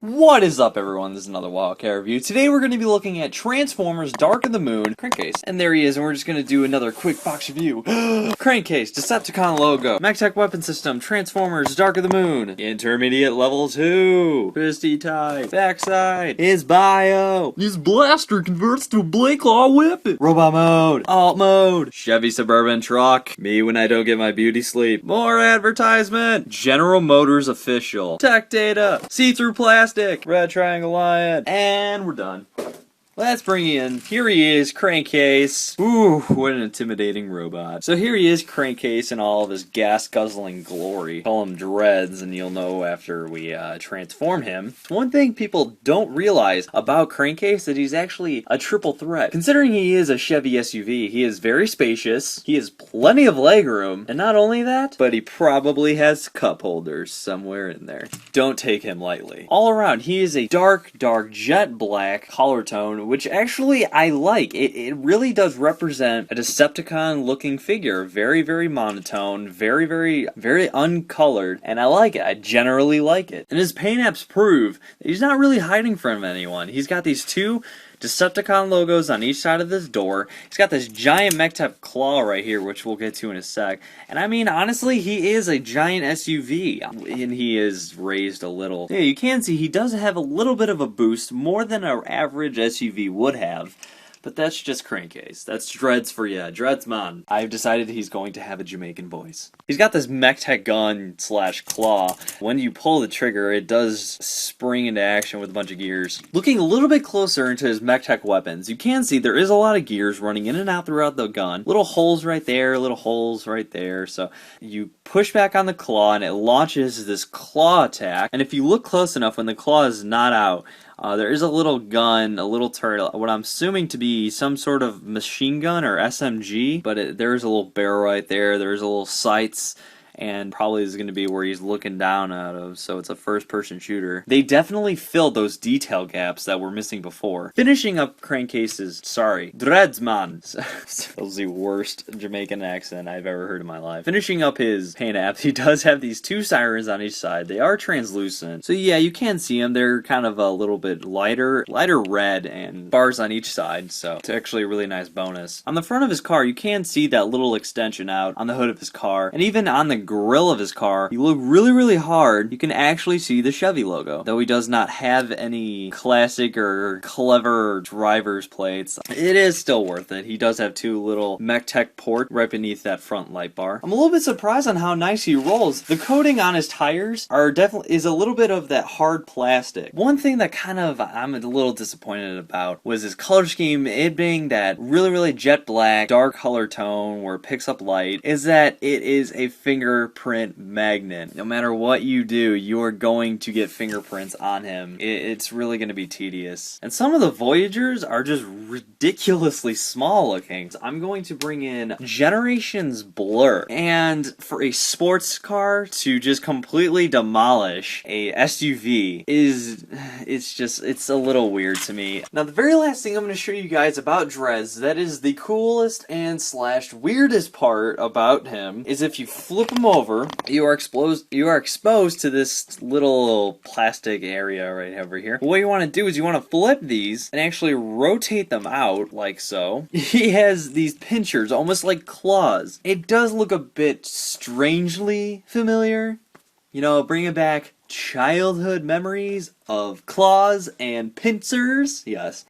What is up, everyone? This is another Wildcat review. Today we're going to be looking at Transformers Dark of the Moon Crankcase. And there he is, and we're just going to do another quick box review. Crankcase, Decepticon logo, MechTech weapon system, Transformers Dark of the Moon, Intermediate level 2, Christie type, backside, his bio, his blaster converts to a blade claw weapon, robot mode, alt mode, Chevy Suburban truck, me when I don't get my beauty sleep, more advertisement, General Motors official, tech data, see-through plastic, red triangle lion, and we're done. Let's bring in, here he is, Crankcase. Ooh, what an intimidating robot. So here he is, Crankcase, in all of his gas-guzzling glory. Call him Dreads, and you'll know after we transform him. One thing people don't realize about Crankcase that he's actually a triple threat. Considering he is a Chevy SUV, he is very spacious, he has plenty of legroom, and not only that, but he probably has cup holders somewhere in there. Don't take him lightly. All around, he is a dark jet black color tone, which actually I like. It really does represent a Decepticon looking figure. Very, very monotone, very uncolored, and I like it. I generally like it. And his paint apps prove that he's not really hiding from anyone. He's got these two Decepticon logos on each side of this door. He's got this giant MechTech claw right here, which we'll get to in a sec. And I mean, honestly, he is a giant SUV, and he is raised a little. Yeah, you can see he does have a little bit of a boost, more than an average SUV would have. But that's just Crankcase. That's Dreads for ya. Dreads man. I've decided he's going to have a Jamaican voice. He's got this MechTech gun / claw. When you pull the trigger, it does spring into action with a bunch of gears. Looking a little bit closer into his MechTech weapons, you can see there is a lot of gears running in and out throughout the gun. Little holes right there, little holes right there. So you push back on the claw and it launches this claw attack. And if you look close enough, when the claw is not out, there is a little gun, a little turret, what I'm assuming to be some sort of machine gun or SMG, but there's a little barrel right there, there's a little sights, and probably is going to be where he's looking down out of, so it's a first-person shooter. They definitely filled those detail gaps that were missing before. Finishing up Crankcase's, Dreadsman. That was the worst Jamaican accent I've ever heard in my life. Finishing up his paint apps, he does have these two sirens on each side. They are translucent, so yeah, you can see them. They're kind of a little bit lighter red, and bars on each side, so it's actually a really nice bonus. On the front of his car, you can see that little extension out on the hood of his car, and even on the grill of his car, you look really hard, you can actually see the Chevy logo. Though he does not have any classic or clever driver's plates, it is still worth it. He does have two little MechTech ports right beneath that front light bar. I'm a little bit surprised on how nice he rolls. The coating on his tires is a little bit of that hard plastic. One thing that I'm a little disappointed about was his color scheme, it being that really jet black, dark color tone where it picks up light, is that it is a fingerprint magnet. No matter what you do, you are going to get fingerprints on him. It's really going to be tedious. And some of the Voyagers are just ridiculously small looking. So I'm going to bring in Generations Blur. And for a sports car to just completely demolish a SUV it's a little weird to me. Now the very last thing I'm going to show you guys about Dreads that is the coolest and / weirdest part about him is if you flip him over, you are exposed to this little plastic area right over here. What you want to do is you want to flip these and actually rotate them out like so. He has these pinchers, almost like claws. It does look a bit strangely familiar. You know, bringing back childhood memories of claws and pincers. Yes.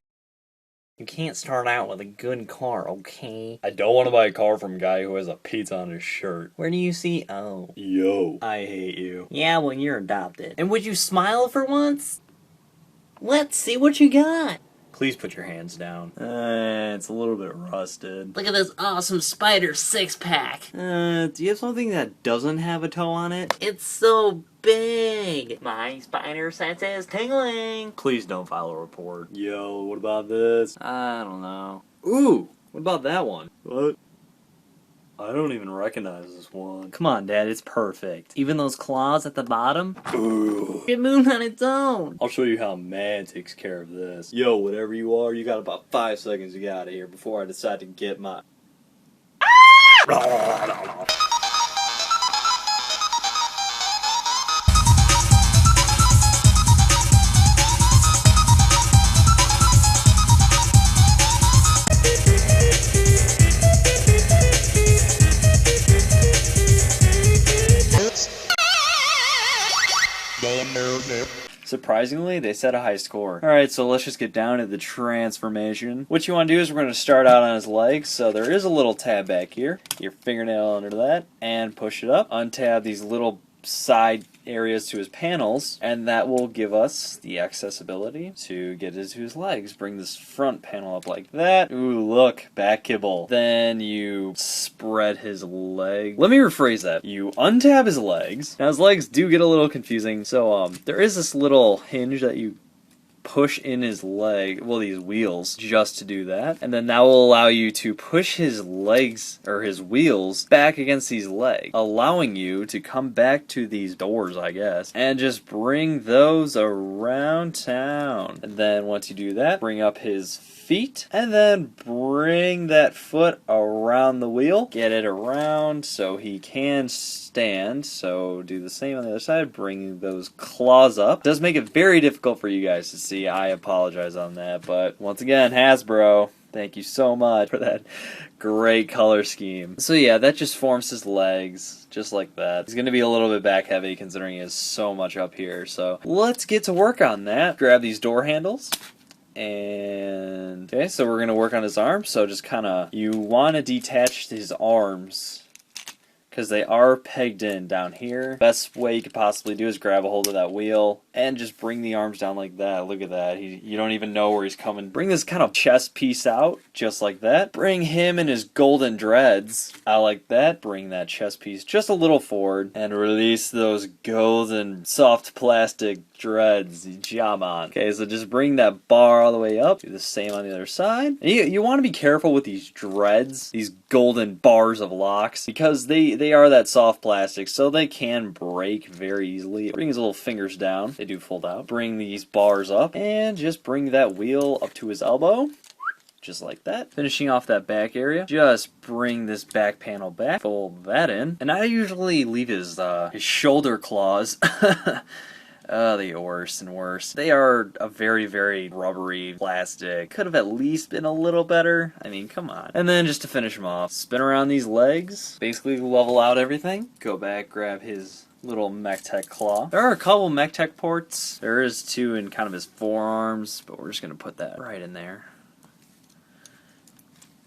You can't start out with a good car, okay? I don't want to buy a car from a guy who has a pizza on his shirt. Where do you see? Oh. Yo. I hate you. Yeah, well, you're adopted. And would you smile for once? Let's see what you got. Please put your hands down. It's a little bit rusted. Look at this awesome spider six-pack. Do you have something that doesn't have a toe on it? It's so big. My spider sense is tingling. Please don't file a report. Yo, what about this? I don't know. Ooh, what about that one? What? I don't even recognize this one. Come on, Dad, it's perfect. Even those claws at the bottom? Ooh. It moved on its own. I'll show you how man takes care of this. Yo, whatever you are, you got about 5 seconds to get out of here before I decide to get my... Surprisingly, they set a high score. Alright, so let's just get down to the transformation. What you want to do is we're going to start out on his legs. So there is a little tab back here. Your fingernail under that, and push it up. Untab these little side areas to his panels, and that will give us the accessibility to get into his legs. Bring this front panel up like that. Ooh, look, back kibble. Then you spread his leg. Let me rephrase that. You untab his legs. Now his legs do get a little confusing, so there is this little hinge that you push in his leg, well, these wheels, just to do that, and then that will allow you to push his legs or his wheels back against these legs, allowing you to come back to these doors, I guess, and just bring those around town. And then once you do that, bring up his feet, and then bring that foot around the wheel, get it around so he can stand. So do the same on the other side, bring those claws up. It does make it very difficult for you guys to see. I apologize on that, but once again, Hasbro, thank you so much for that great color scheme. So yeah, that just forms his legs, just like that. He's going to be a little bit back heavy considering he has so much up here. So let's get to work on that. Grab these door handles. And okay, so we're going to work on his arms. So just kind of, you want to detach his arms because they are pegged in down here. Best way you could possibly do is grab a hold of that wheel and just bring the arms down like that. Look at that. You don't even know where he's coming. Bring this kind of chest piece out, just like that. Bring him and his golden dreads out like that. Bring that chest piece just a little forward and release those golden soft plastic dreads. Jam on. Okay, so just bring that bar all the way up. Do the same on the other side. And you want to be careful with these dreads, these golden bars of locks, because they are that soft plastic, so they can break very easily. Bring his little fingers down. They do fold out. Bring these bars up and just bring that wheel up to his elbow. Just like that. Finishing off that back area, just bring this back panel back, fold that in, and I usually leave his shoulder claws. They get worse and worse. They are a very, very rubbery plastic. Could have at least been a little better. I mean, come on. And then just to finish him off, spin around these legs, basically level out everything. Go back, grab his little MechTech claw. There are a couple MechTech ports. There is two in kind of his forearms, but we're just going to put that right in there.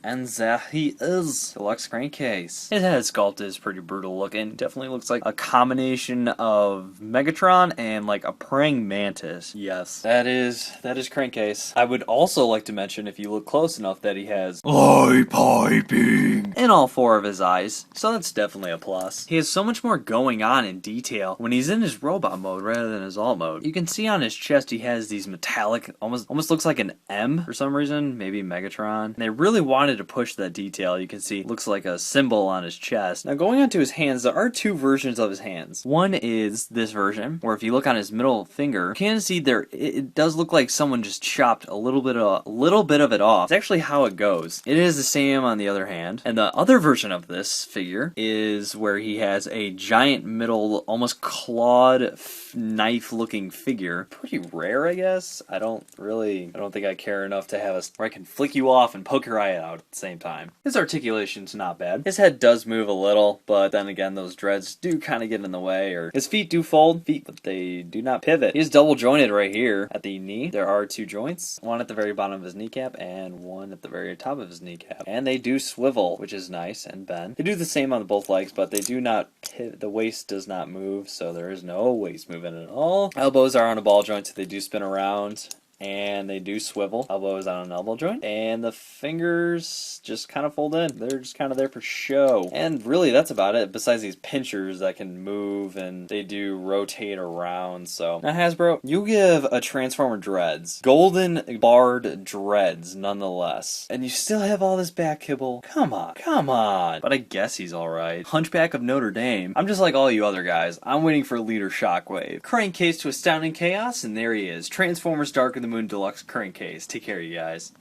And there he is, Deluxe Crankcase. His head sculpt is pretty brutal looking. Definitely looks like a combination of Megatron and like a praying mantis. Yes, that is Crankcase. I would also like to mention, if you look close enough, that he has eye piping in all four of his eyes. So that's definitely a plus. He has so much more going on in detail when he's in his robot mode rather than his alt mode. You can see on his chest he has these metallic, almost looks like an M for some reason, maybe Megatron. And they really wanted to push that detail. You can see it looks like a symbol on his chest. Now going on to his hands, there are two versions of his hands. One is this version, where if you look on his middle finger, you can see there it does look like someone just chopped a little bit of it off. It's actually how it goes. It is the same on the other hand. And the other version of this figure is where he has a giant middle, almost clawed knife looking figure. Pretty rare, I guess. I don't think I care enough to have where I can flick you off and poke your eye out at the same time. His articulation's not bad. His head does move a little, but then again, those dreads do kind of get in the way, or his feet do fold, but they do not pivot. He's double jointed right here at the knee. There are two joints, one at the very bottom of his kneecap and one at the very top of his kneecap. And they do swivel, which is nice, and bend. They do the same on both legs, but they do not pivot. The waist does not move, so there is no waist movement at all. Elbows are on a ball joint, so they do spin around. And they do swivel. Elbow is on an elbow joint. And the fingers just kind of fold in. They're just kind of there for show. And really, that's about it. Besides these pinchers that can move and they do rotate around. So now Hasbro, you give a Transformer dreads. Golden barred dreads, nonetheless. And you still have all this back kibble. Come on. Come on. But I guess he's alright. Hunchback of Notre Dame. I'm just like all you other guys. I'm waiting for Leader Shockwave. Crankcase to Astounding Chaos. And there he is. Transformers Dark of the Moon Deluxe Crankcase. Take care, you guys.